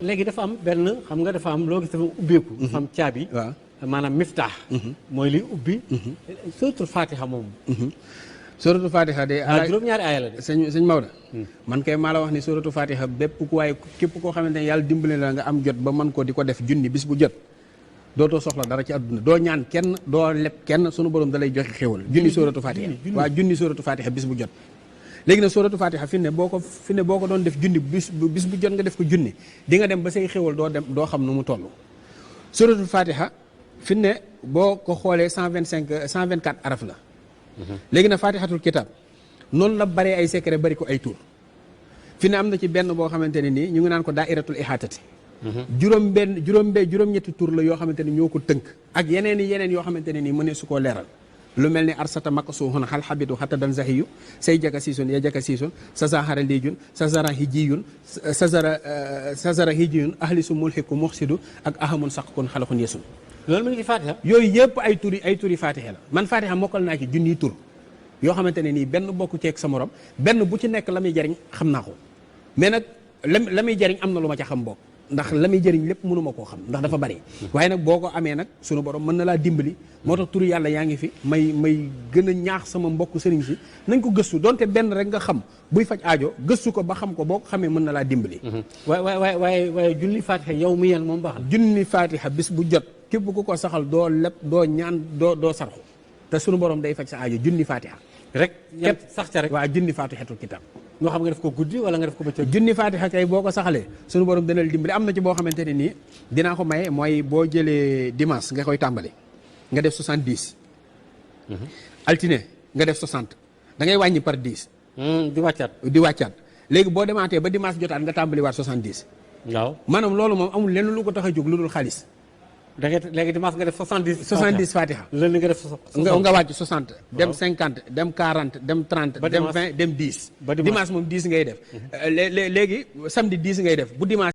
léegi dafa am benn xam nga dafa am loo gis dafa ubbeeku. dafa am caabi. waaw maanaam miftaax. mooy liy ubbi. suratul Fatiha moom. suratul Fatiha de. juróom-ñaari aaya la de. sëñ Maodo. man kay maa la wax ni suratul Fatiha bépp ku waaye képp koo xamante ne yàlla dimbali la nga am jot ba mën ko di ko def junni bis bu jot. dootoo soxla dara ci àdduna doo ñaan kenn doo leb kenn sunu borom da lay joxe xéwal junni suratul Fatiha. waa junni suratul Fatiha bis bu jot. léegi nag suratul Fatiha fi ne boo ko doon def junni bis bu jot nga def ko junni di nga dem ba say xéwal doo xam nu mu toll. suratul Fatiha fi ne boo ko xoolee 124 araf la. léegi nag Fatihatul kitab noonu la baree ay secret bari ko ay tur fi ne am na ci benn boo xamante ne nii ñu ngi naan ko daairatul ihatati. juróom-ñetti tur la yoo xamante ne ñoo ko tënk. ak yeneen yoo xamante ne nii mënee su koo leeral. lu mel ni arsata makasuhun xal xabitu xata dan zahiyu say jaka siisun ya jaka siisun sasahara liijun sasara hijiyun sasara hijiyun ahlisu mulxiku muxsidu ak ahamun saqkun xalaxun yesun loolu mu ngi ci Fatiha. yooyu yëpp ay turi Fatiha la man Fatiha mokkal naa ci junniy tur yoo xamante ne nii benn bokku ceeg sa morom benn bu ci nekk la muy jariñ xam naa ko mais nag la muy jariñ am na lu ma ca xam bokk ndax la muy jëriñ lépp mënuma koo xam ndax dafa bari waaye nag boo ko amee nag sunu borom mën na laa dimbali moo tax turu yàlla yaa ngi fi may gën a ñaax sama mbokk sëriñ si nañ ko gëstu donte benn rek nga xam buy faj aajo gëstu ko ba xam ko boo ko xamee mën na laa dimbali. waaye junni Fatiha yow mi yan moom baax na. junni Fatiha bis bu jot képp ku ko saxal doo lépp doo ñaan doo sarxu te sunu borom day faj sa aajo junni Fatiha. rek képp sax ca rek waaw junni Fatihatul kitab. moo xam nga def ko guddi wala nga def ko bëccëg. junni Fatiha kay boo ko saxalee sunu borom dana la dimbali am na ci boo xamante ne nii dinaa ko maye mooy boo jëlee dimanche nga koy tàmbali nga def 70. altine nga def 60 da ngay wàññi par 10. di wàccaat léegi boo demaatee ba dimanche jotaat nga tàmbali waat 70. waaw maanaam loolu moom amul lenn lu ko tax a jóg lu dul xaalis. da ngay léegi dimanche nga def 70. 70 Fatiha. lundi nga def 60 nga wàcc 60. dem 50 dem 40 dem 30. dem 20 dem 10. ba dimanche moom 10 ngay def. léegi samedi 10 ngay def bu dimanche.